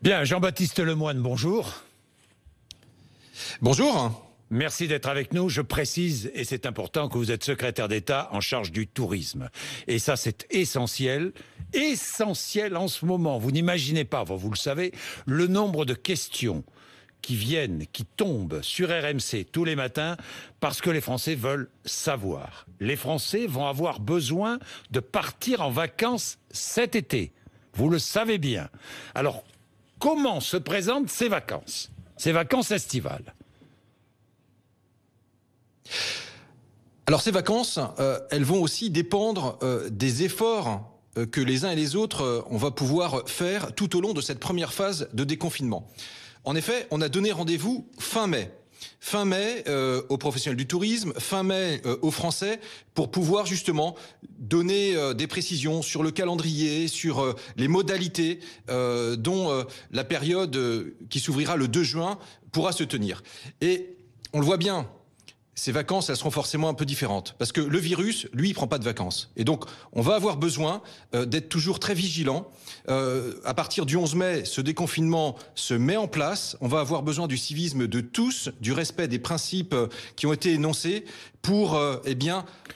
Bien, Jean-Baptiste Lemoyne, bonjour. Bonjour. Merci d'être avec nous. Je précise, et c'est important, que vous êtes secrétaire d'État en charge du tourisme. Et ça, c'est essentiel. Essentiel en ce moment. Vous n'imaginez pas, vous le savez, le nombre de questions qui viennent, qui tombent sur RMC tous les matins parce que les Français veulent savoir. Les Français vont avoir besoin de partir en vacances cet été. Vous le savez bien. Alors, comment se présentent ces vacances estivales? Alors ces vacances, elles vont aussi dépendre des efforts que les uns et les autres, on va pouvoir faire tout au long de cette première phase de déconfinement. En effet, on a donné rendez-vous fin mai. Fin mai aux professionnels du tourisme, fin mai aux Français, pour pouvoir justement donner des précisions sur le calendrier, sur les modalités dont la période qui s'ouvrira le 2 juin pourra se tenir. Et on le voit bien, ces vacances, elles seront forcément un peu différentes. Parce que le virus, lui, il prend pas de vacances. Et donc, on va avoir besoin d'être toujours très vigilant. À partir du 11 mai, ce déconfinement se met en place. On va avoir besoin du civisme de tous, du respect des principes qui ont été énoncés pour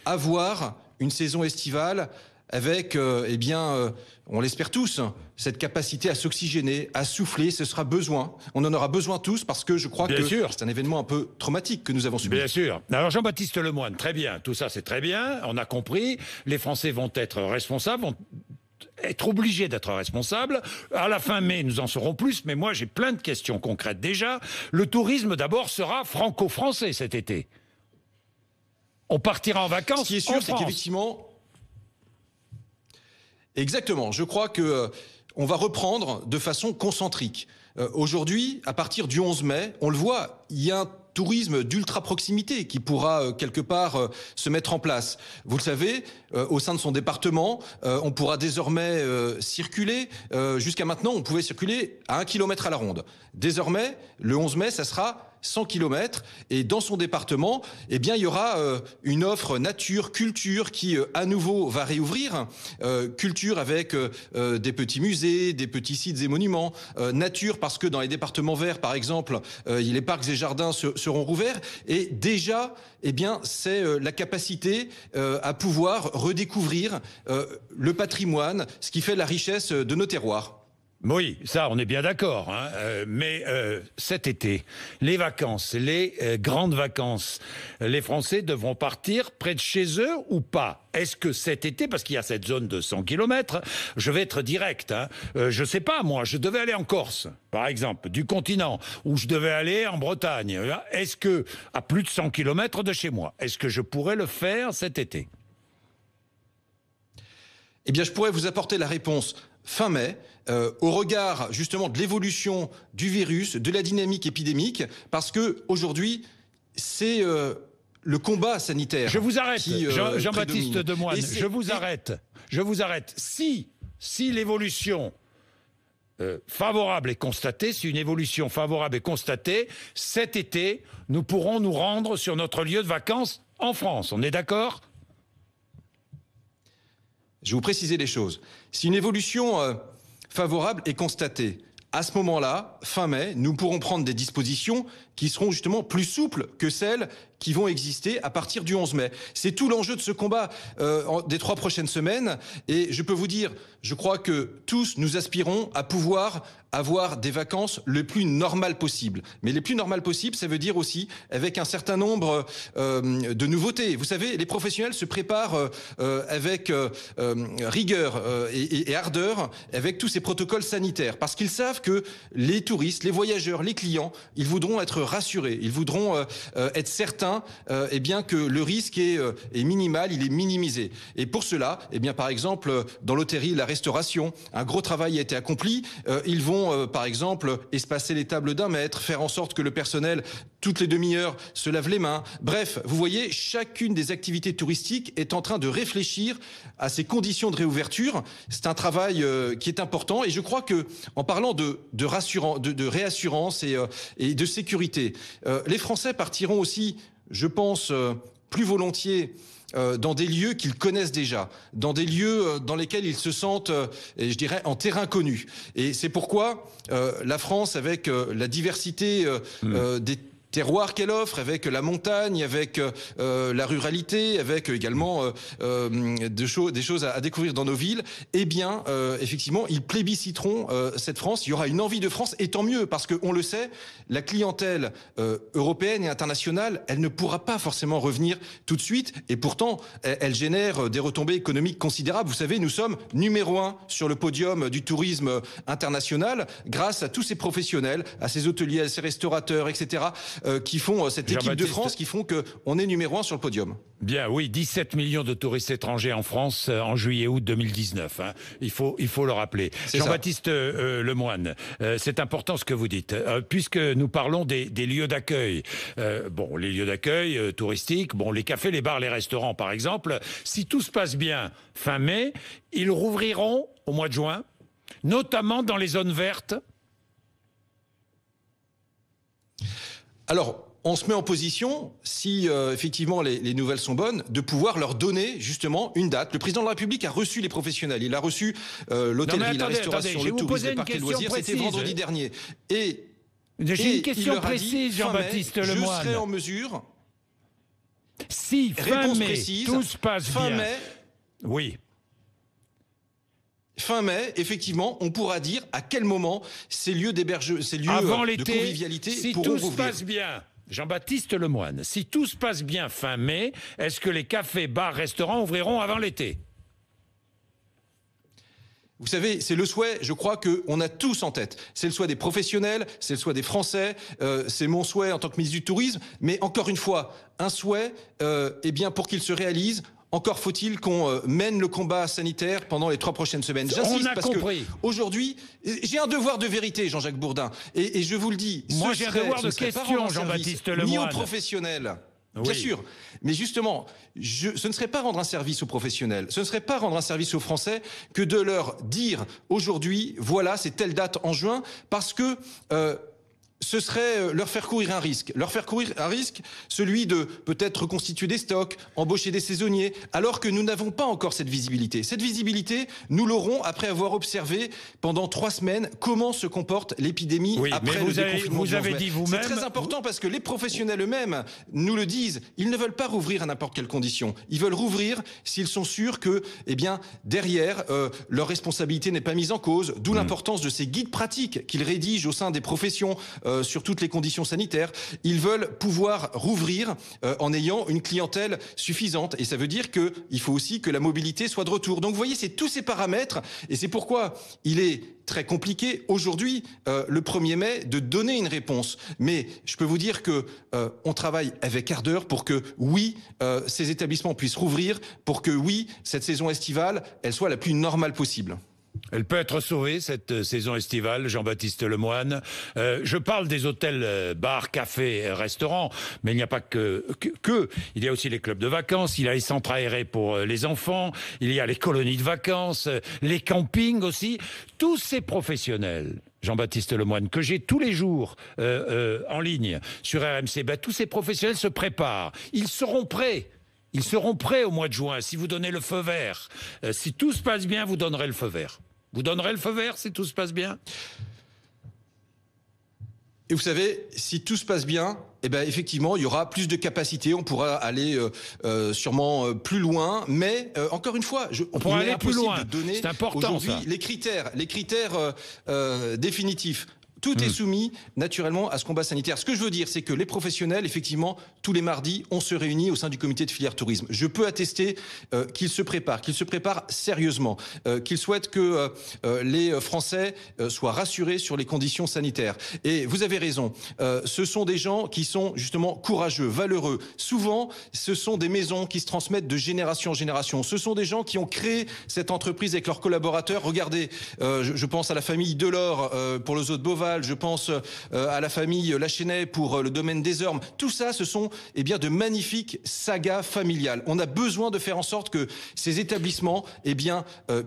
avoir une saison estivale avec, on l'espère tous, cette capacité à s'oxygéner, à souffler. Ce sera besoin. On en aura besoin tous parce que je crois que c'est un événement un peu traumatique que nous avons subi. Bien sûr. Alors Jean-Baptiste Lemoyne, très bien. Tout ça, c'est très bien. On a compris. Les Français vont être responsables, vont être obligés d'être responsables. À la fin mai, nous en saurons plus. Mais moi, j'ai plein de questions concrètes déjà. Le tourisme, d'abord, sera franco-français cet été. On partira en vacances. Ce qui est sûr, c'est qu'effectivement... Exactement. Je crois que on va reprendre de façon concentrique. Aujourd'hui, à partir du 11 mai, on le voit, il y a un tourisme d'ultra proximité qui pourra quelque part se mettre en place. Vous le savez, au sein de son département, on pourra désormais circuler. Jusqu'à maintenant, on pouvait circuler à 1 km à la ronde. Désormais, le 11 mai, ça sera 100 km, et dans son département, il y aura une offre nature, culture qui à nouveau va réouvrir. Culture avec des petits musées, des petits sites et monuments. Nature parce que dans les départements verts, par exemple, les parcs et jardins seront rouverts. Et déjà, c'est la capacité à pouvoir redécouvrir le patrimoine, ce qui fait la richesse de nos terroirs. Oui, ça, on est bien d'accord. Mais cet été, les vacances, les grandes vacances, les Français devront partir près de chez eux ou pas? Est-ce que cet été, parce qu'il y a cette zone de 100 km, je vais être direct, je sais pas, moi, je devais aller en Corse, par exemple, du continent, ou je devais aller en Bretagne. Est-ce que, à plus de 100 km de chez moi, est-ce que je pourrais le faire cet été? Je pourrais vous apporter la réponse fin mai, au regard justement de l'évolution du virus, de la dynamique épidémique, parce que aujourd'hui, c'est le combat sanitaire. Je vous arrête, Jean-Baptiste Lemoyne, je vous arrête. Si l'évolution favorable est constatée, si une évolution favorable est constatée, cet été, nous pourrons nous rendre sur notre lieu de vacances en France. On est d'accord ? Je vais vous préciser les choses. Si une évolution favorable est constatée, à ce moment-là, fin mai, nous pourrons prendre des dispositions qui seront justement plus souples que celles qui vont exister à partir du 11 mai. C'est tout l'enjeu de ce combat des 3 prochaines semaines. Et je peux vous dire, je crois que tous nous aspirons à pouvoir avoir des vacances le plus normales possible. Mais les plus normales possibles, ça veut dire aussi avec un certain nombre de nouveautés. Vous savez, les professionnels se préparent avec rigueur et ardeur avec tous ces protocoles sanitaires. Parce qu'ils savent que les touristes, les voyageurs, les clients, ils voudront être rassurés. Ils voudront être certains que le risque est minimal, il est minimisé. Et pour cela, par exemple, dans l'hôtellerie, la restauration, un gros travail a été accompli. Ils vont, par exemple, espacer les tables d'1 mètre, faire en sorte que le personnel, toutes les demi-heures, se lave les mains. Bref, vous voyez, chacune des activités touristiques est en train de réfléchir à ces conditions de réouverture. C'est un travail qui est important. Et je crois que, en parlant de réassurance et de sécurité, les Français partiront aussi, je pense, plus volontiers dans des lieux qu'ils connaissent déjà, dans des lieux dans lesquels ils se sentent, je dirais, en terrain connu. Et c'est pourquoi la France, avec la diversité des terroirs qu'elle offre, avec la montagne, avec la ruralité, avec également des choses à découvrir dans nos villes, eh bien, effectivement, ils plébisciteront cette France. Il y aura une envie de France, et tant mieux, parce qu'on le sait, la clientèle européenne et internationale, elle ne pourra pas forcément revenir tout de suite, et pourtant, elle génère des retombées économiques considérables. Vous savez, nous sommes numéro 1 sur le podium du tourisme international, grâce à tous ces professionnels, à ces hôteliers, à ces restaurateurs, etc., qui font cette équipe de France, qui font qu'on est numéro 1 sur le podium. Bien, oui, 17 millions de touristes étrangers en France en juillet-aût 2019. Hein. Il faut le rappeler. Jean-Baptiste Lemoyne, c'est important ce que vous dites, puisque nous parlons des lieux d'accueil. Bon, les lieux d'accueil touristiques, bon, les cafés, les bars, les restaurants, par exemple. Si tout se passe bien fin mai, ils rouvriront au mois de juin, notamment dans les zones vertes. Alors, on se met en position, si effectivement les nouvelles sont bonnes, de pouvoir leur donner justement une date. Le président de la République a reçu les professionnels. Il a reçu l'hôtellerie, la restauration, le tourisme, les parcs et loisirs. C'était vendredi dernier. Et j'ai une question précise, Jean-Baptiste Lemoyne. Je serai en mesure. Si fin mai, tout se passe bien. Fin mai. Oui. Fin mai, effectivement, on pourra dire à quel moment ces lieux d'hébergement, ces lieux de convivialité pourront rouvrir. Si tout se passe bien, Jean-Baptiste Lemoyne, si tout se passe bien fin mai, est-ce que les cafés, bars, restaurants ouvriront avant l'été ? Vous savez, c'est le souhait, je crois, qu'on a tous en tête. C'est le souhait des professionnels, c'est le souhait des Français, c'est mon souhait en tant que ministre du Tourisme. Mais encore une fois, un souhait, eh bien, pour qu'il se réalise, encore faut-il qu'on mène le combat sanitaire pendant les 3 prochaines semaines. J'insiste parce que aujourd'hui, j'ai un devoir de vérité, Jean-Jacques Bourdin, et je vous le dis. Moi, j'ai un devoir de question, Jean-Baptiste Lemoyne. Ni aux professionnels. Oui. Bien sûr, mais justement, ce ne serait pas rendre un service aux professionnels, ce ne serait pas rendre un service aux Français que de leur dire aujourd'hui, voilà, c'est telle date en juin, parce que ce serait leur faire courir un risque. Leur faire courir un risque, celui de peut-être reconstituer des stocks, embaucher des saisonniers, alors que nous n'avons pas encore cette visibilité. Cette visibilité, nous l'aurons après avoir observé pendant 3 semaines comment se comporte l'épidémie après le déconfinement. Vous avez dit vous-même. C'est très important parce que les professionnels eux-mêmes nous le disent. Ils ne veulent pas rouvrir à n'importe quelle condition. Ils veulent rouvrir s'ils sont sûrs que, eh bien, derrière, leur responsabilité n'est pas mise en cause. D'où l'importance de ces guides pratiques qu'ils rédigent au sein des professions sur toutes les conditions sanitaires. Ils veulent pouvoir rouvrir en ayant une clientèle suffisante. Et ça veut dire qu'il faut aussi que la mobilité soit de retour. Donc vous voyez, c'est tous ces paramètres. Et c'est pourquoi il est très compliqué aujourd'hui, le 1er mai, de donner une réponse. Mais je peux vous dire que on travaille avec ardeur pour que, oui, ces établissements puissent rouvrir, pour que, oui, cette saison estivale, elle soit la plus normale possible. Elle peut être sauvée, cette saison estivale, Jean-Baptiste Lemoyne. Je parle des hôtels, bars, cafés, restaurants, mais il n'y a pas que. Il y a aussi les clubs de vacances, il y a les centres aérés pour les enfants, il y a les colonies de vacances, les campings aussi. Tous ces professionnels, Jean-Baptiste Lemoyne, que j'ai tous les jours en ligne sur RMC, tous ces professionnels se préparent. Ils seront prêts. Ils seront prêts au mois de juin, si vous donnez le feu vert. Si tout se passe bien, vous donnerez le feu vert. Vous donnerez le feu vert si tout se passe bien ? Et vous savez, si tout se passe bien, eh ben effectivement, il y aura plus de capacité, on pourra aller sûrement plus loin, mais encore une fois, on pourra aller plus loin. De donner c'est important aujourd'hui les critères définitifs. Tout est soumis naturellement à ce combat sanitaire. Ce que je veux dire, c'est que les professionnels, effectivement, tous les mardis, on se réunit au sein du comité de filière tourisme. Je peux attester qu'ils se préparent sérieusement, qu'ils souhaitent que les Français soient rassurés sur les conditions sanitaires. Et vous avez raison, ce sont des gens qui sont justement courageux, valeureux. Souvent, ce sont des maisons qui se transmettent de génération en génération. Ce sont des gens qui ont créé cette entreprise avec leurs collaborateurs. Regardez, je pense à la famille Delors pour le zoo de Beauval, littoral, je pense à la famille Lachenay pour le domaine des Ormes. Tout ça, ce sont de magnifiques sagas familiales. On a besoin de faire en sorte que ces établissements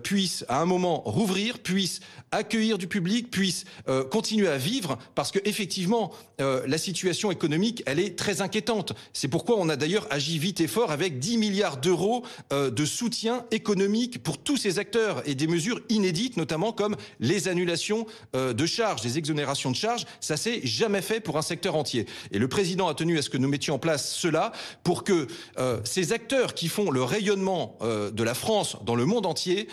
puissent à un moment rouvrir, puissent accueillir du public, puissent continuer à vivre, parce que effectivement la situation économique, elle est très inquiétante. C'est pourquoi on a d'ailleurs agi vite et fort avec 10 milliards d'euros de soutien économique pour tous ces acteurs et des mesures inédites, notamment comme les annulations de charges, les exonérations de charges. Ça s'est jamais fait pour un secteur entier. Et le président a tenu à ce que nous mettions en place cela pour que ces acteurs qui font le rayonnement de la France dans le monde entier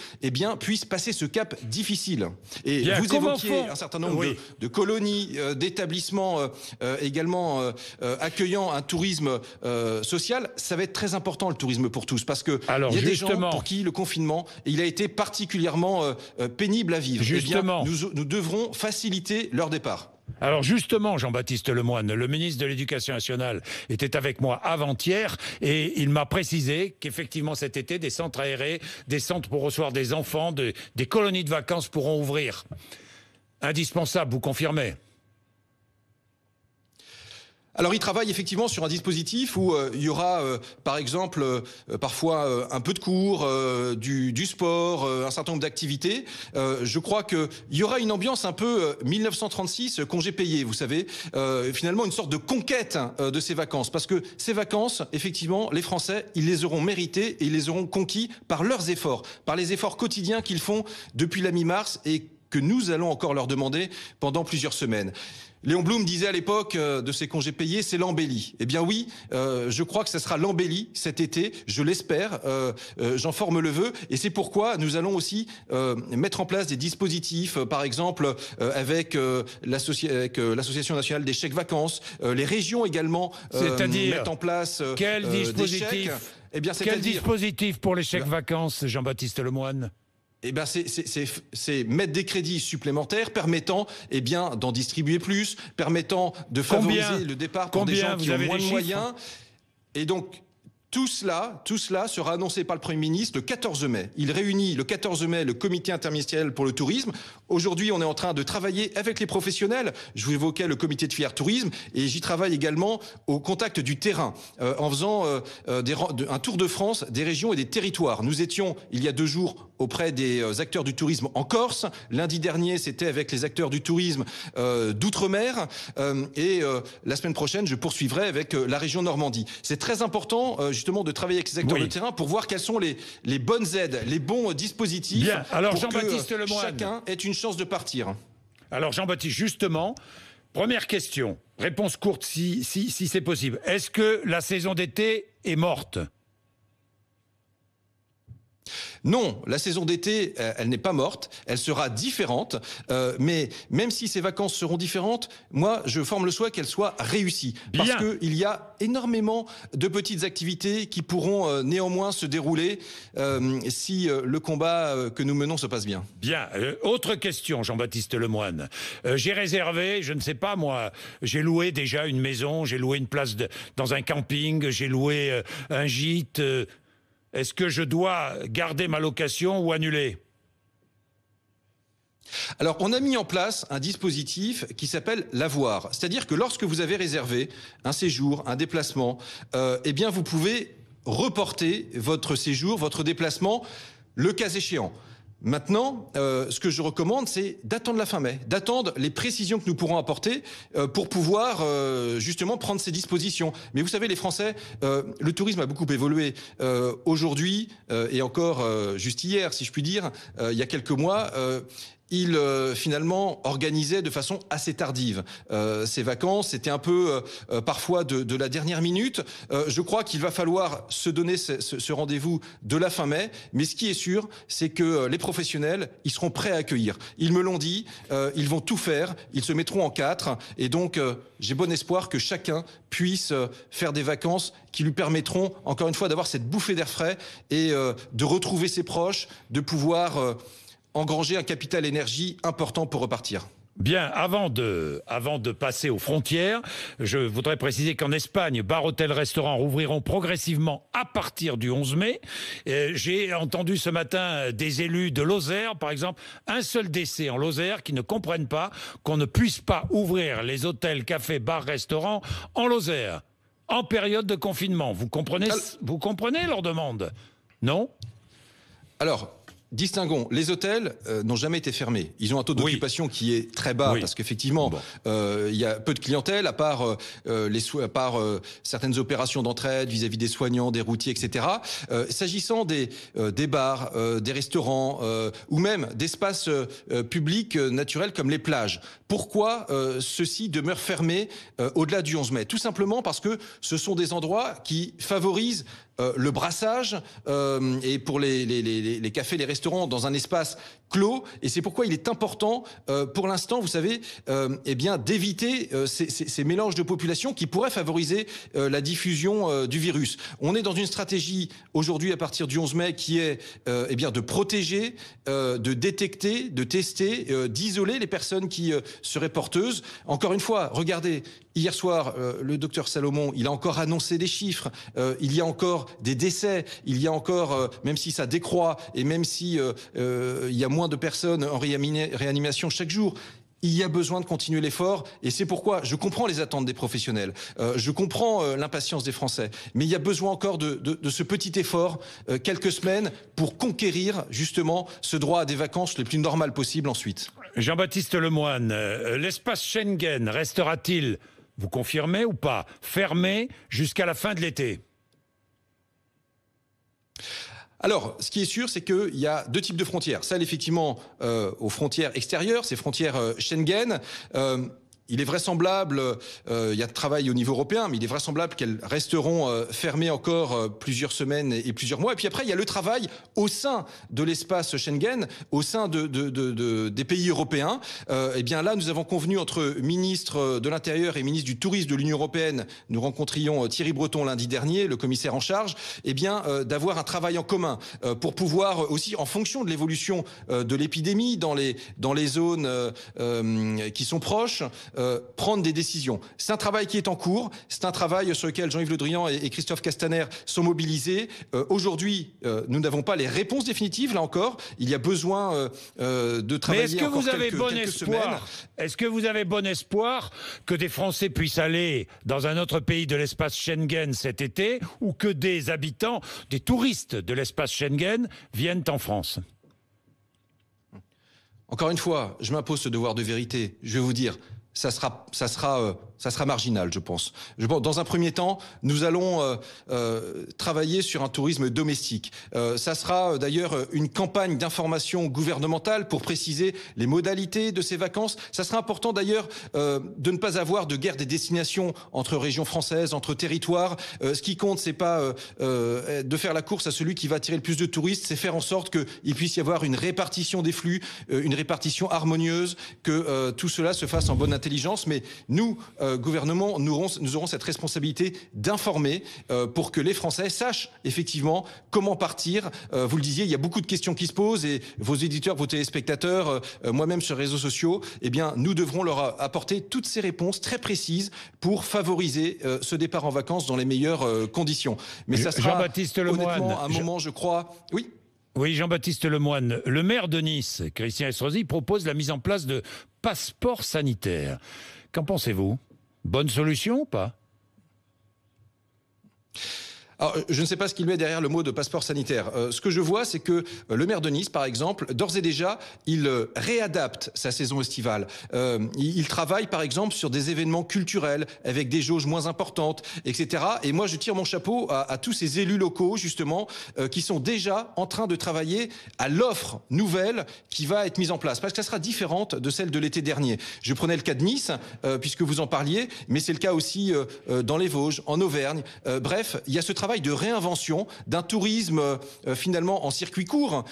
puissent passer ce cap difficile. Et vous évoquiez un certain nombre de colonies, d'établissements également accueillant un tourisme social. Ça va être très important, le tourisme pour tous, parce que il y a des gens pour qui le confinement il a été particulièrement pénible à vivre. Justement, nous devrons faciliter leur départ. Alors justement, Jean-Baptiste Lemoyne, le ministre de l'Éducation nationale était avec moi avant-hier et il m'a précisé qu'effectivement cet été, des centres aérés, des centres pour recevoir des enfants, des colonies de vacances pourront ouvrir. Indispensable, vous confirmez ? Alors, il travaille effectivement sur un dispositif où il y aura, par exemple, parfois un peu de cours, du sport, un certain nombre d'activités. Je crois qu'il y aura une ambiance un peu 1936, congé payé, vous savez. Finalement, une sorte de conquête de ces vacances. Parce que ces vacances, effectivement, les Français, ils les auront méritées et ils les auront conquis par leurs efforts, par les efforts quotidiens qu'ils font depuis la mi-mars et que nous allons encore leur demander pendant plusieurs semaines. Léon Blum disait à l'époque de ces congés payés, c'est l'embellie. Eh bien oui, je crois que ça sera l'embellie cet été, je l'espère, j'en forme le vœu. Et c'est pourquoi nous allons aussi mettre en place des dispositifs, par exemple avec l'Association nationale des chèques vacances, les régions également mettent en place quel dispositif des chèques. Quel dispositif pour les chèques vacances, Jean-Baptiste Lemoyne ? C'est mettre des crédits supplémentaires permettant d'en distribuer plus, permettant de favoriser le départ pour des gens qui ont moins de moyens. Et donc tout cela sera annoncé par le Premier ministre le 14 mai. Il réunit le 14 mai le comité interministériel pour le tourisme. Aujourd'hui, on est en train de travailler avec les professionnels. Je vous évoquais le comité de filière tourisme et j'y travaille également au contact du terrain, en faisant un tour de France des régions et des territoires. Nous étions, il y a 2 jours, auprès des acteurs du tourisme en Corse. Lundi dernier, c'était avec les acteurs du tourisme d'outre-mer. Et la semaine prochaine, je poursuivrai avec la région Normandie. C'est très important, justement, de travailler avec ces acteurs de terrain pour voir quelles sont les bonnes aides, les bons dispositifs. Bien. Alors, pour que chacun ait une chance de partir. Alors Jean-Baptiste, justement, première question, réponse courte si c'est possible. Est-ce que la saison d'été est morte ? Non, la saison d'été, elle n'est pas morte, elle sera différente, mais même si ces vacances seront différentes, moi, je forme le souhait qu'elles soient réussies. Parce qu'il y a énormément de petites activités qui pourront néanmoins se dérouler si le combat que nous menons se passe bien. Bien. Autre question, Jean-Baptiste Lemoyne. J'ai réservé, je ne sais pas moi, j'ai loué déjà une maison, j'ai loué une place dans un camping, j'ai loué un gîte... Est-ce que je dois garder ma location ou annuler ? Alors, on a mis en place un dispositif qui s'appelle l'avoir. C'est-à-dire que lorsque vous avez réservé un séjour, un déplacement, vous pouvez reporter votre séjour, votre déplacement, le cas échéant. Maintenant, ce que je recommande, c'est d'attendre la fin mai, d'attendre les précisions que nous pourrons apporter pour pouvoir justement prendre ces dispositions. Mais vous savez, les Français, le tourisme a beaucoup évolué. Aujourd'hui, et encore juste hier, si je puis dire, il y a quelques mois, il finalement organisait de façon assez tardive ces vacances. C'était un peu parfois de la dernière minute. Je crois qu'il va falloir se donner ce rendez-vous de la fin mai. Mais ce qui est sûr, c'est que les professionnels, ils seront prêts à accueillir. Ils me l'ont dit, ils vont tout faire, ils se mettront en 4. Et donc, j'ai bon espoir que chacun puisse faire des vacances qui lui permettront, encore une fois, d'avoir cette bouffée d'air frais et de retrouver ses proches, de pouvoir... engranger un capital énergie important pour repartir. Bien, avant de passer aux frontières, je voudrais préciser qu'en Espagne, bars, hôtels, restaurants rouvriront progressivement à partir du 11 mai. J'ai entendu ce matin des élus de Lozère, par exemple, un seul décès en Lozère qui ne comprennent pas qu'on ne puisse pas ouvrir les hôtels, cafés, bars, restaurants en Lozère, en période de confinement. Vous comprenez leur demande? Non? Alors, distinguons, les hôtels n'ont jamais été fermés. Ils ont un taux d'occupation qui est très bas parce qu'effectivement, il y a peu de clientèle, à part certaines opérations d'entraide vis-à-vis des soignants, des routiers, etc. S'agissant des bars, des restaurants ou même d'espaces publics naturels comme les plages, pourquoi ceux-ci demeurent fermés au-delà du 11 mai? Tout simplement parce que ce sont des endroits qui favorisent le brassage et pour les cafés, les restaurants dans un espace clos, et c'est pourquoi il est important pour l'instant, vous savez, eh bien d'éviter ces mélanges de population qui pourraient favoriser la diffusion du virus. On est dans une stratégie aujourd'hui à partir du 11 mai qui est eh bien de protéger, de détecter, de tester, d'isoler les personnes qui seraient porteuses. Encore une fois, regardez, hier soir, le docteur Salomon, il a encore annoncé des chiffres, il y a encore des décès, il y a encore, même si ça décroît et même si il y a moins de personnes en réanimation chaque jour, il y a besoin de continuer l'effort et c'est pourquoi je comprends les attentes des professionnels, je comprends l'impatience des Français, mais il y a besoin encore de ce petit effort, quelques semaines, pour conquérir justement ce droit à des vacances le plus normal possible ensuite. Jean-Baptiste Lemoyne, l'espace Schengen restera-t-il, vous confirmez ou pas, fermé jusqu'à la fin de l'été? Alors, ce qui est sûr, c'est qu'il y a deux types de frontières. Celle, effectivement, aux frontières extérieures, ces frontières Schengen. Il est vraisemblable, il y a de travail au niveau européen, mais il est vraisemblable qu'elles resteront fermées encore plusieurs semaines et plusieurs mois. Et puis après, il y a le travail au sein de l'espace Schengen, au sein des pays européens. Eh bien là, nous avons convenu entre ministres de l'Intérieur et ministres du Tourisme de l'Union européenne, nous rencontrions Thierry Breton lundi dernier, le commissaire en charge, eh bien d'avoir un travail en commun pour pouvoir aussi, en fonction de l'évolution de l'épidémie dans les zones qui sont proches, prendre des décisions. C'est un travail qui est en cours, c'est un travail sur lequel Jean-Yves Le Drian et Christophe Castaner sont mobilisés. Aujourd'hui, nous n'avons pas les réponses définitives, là encore. Il y a besoin de travailler. Mais est-ce que encore vous avez bon quelques espoir semaines. Est-ce que vous avez bon espoir que des Français puissent aller dans un autre pays de l'espace Schengen cet été, ou que des habitants, des touristes de l'espace Schengen viennent en France? Encore une fois, je m'impose ce devoir de vérité. Je vais vous dire, ça sera marginal, je pense. Dans un premier temps, nous allons travailler sur un tourisme domestique. Ça sera d'ailleurs une campagne d'information gouvernementale pour préciser les modalités de ces vacances. Ça sera important d'ailleurs de ne pas avoir de guerre des destinations entre régions françaises, entre territoires. Ce qui compte, c'est pas de faire la course à celui qui va attirer le plus de touristes, c'est faire en sorte qu'il puisse y avoir une répartition des flux, une répartition harmonieuse, que tout cela se fasse en bonne intelligence. Mais nous, gouvernement, nous aurons cette responsabilité d'informer pour que les Français sachent effectivement comment partir. Vous le disiez, il y a beaucoup de questions qui se posent et vos éditeurs, vos téléspectateurs, moi-même sur les réseaux sociaux, eh bien, nous devrons leur apporter toutes ces réponses très précises pour favoriser ce départ en vacances dans les meilleures conditions. Mais ça sera Jean-Baptiste Lemoyne, honnêtement un moment, je crois... Oui. Oui, Jean-Baptiste Lemoyne, le maire de Nice, Christian Estrosi, propose la mise en place de passeports sanitaires. Qu'en pensez-vous? Bonne solution ou pas? Alors, je ne sais pas ce qu'il met derrière le mot de passeport sanitaire. Ce que je vois, c'est que le maire de Nice, par exemple, d'ores et déjà, il réadapte sa saison estivale. Il travaille, par exemple, sur des événements culturels avec des jauges moins importantes, etc. Et moi, je tire mon chapeau à tous ces élus locaux, justement, qui sont déjà en train de travailler à l'offre nouvelle qui va être mise en place. Parce que ça sera différente de celle de l'été dernier. Je prenais le cas de Nice, puisque vous en parliez, mais c'est le cas aussi dans les Vosges, en Auvergne. Bref, il y a ce travail de réinvention d'un tourisme finalement en circuit court,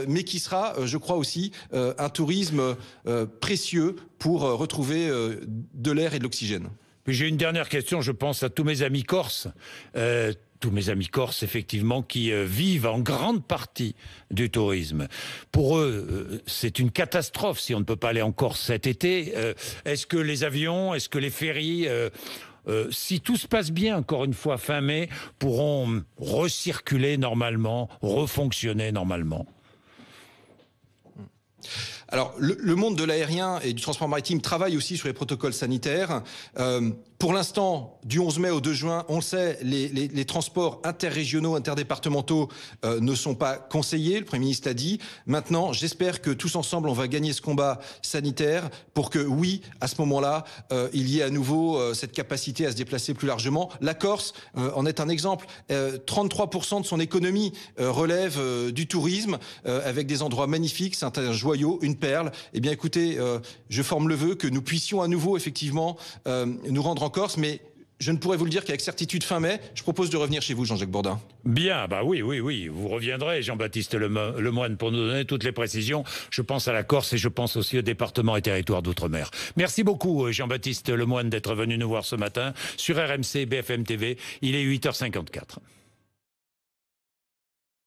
mais qui sera, je crois aussi, un tourisme précieux pour retrouver de l'air et de l'oxygène. Puis j'ai une dernière question, je pense à tous mes amis corses. tous mes amis corses, effectivement, qui vivent en grande partie du tourisme. Pour eux, c'est une catastrophe si on ne peut pas aller en Corse cet été. Est-ce que les avions, est-ce que les ferries... si tout se passe bien, encore une fois, fin mai, pourront recirculer normalement, refonctionner normalement? Alors, le monde de l'aérien et du transport maritime travaille aussi sur les protocoles sanitaires. Pour l'instant, du 11 mai au 2 juin, on le sait, les transports interrégionaux, interdépartementaux ne sont pas conseillés, le Premier ministre l'a dit. Maintenant, j'espère que tous ensemble, on va gagner ce combat sanitaire pour que, oui, à ce moment-là, il y ait à nouveau cette capacité à se déplacer plus largement. La Corse en est un exemple. 33% de son économie relève du tourisme, avec des endroits magnifiques, c'est un joyau, une perle. Eh bien, écoutez, je forme le vœu que nous puissions à nouveau, effectivement, nous rendre en Corse, mais je ne pourrais vous le dire qu'avec certitude fin mai. Je propose de revenir chez vous, Jean-Jacques Bourdin. Bien, bah oui, vous reviendrez, Jean-Baptiste Lemoyne, pour nous donner toutes les précisions. Je pense à la Corse et je pense aussi au département et territoire d'outre-mer. Merci beaucoup, Jean-Baptiste Lemoyne, d'être venu nous voir ce matin sur RMC BFM TV. Il est 8h54.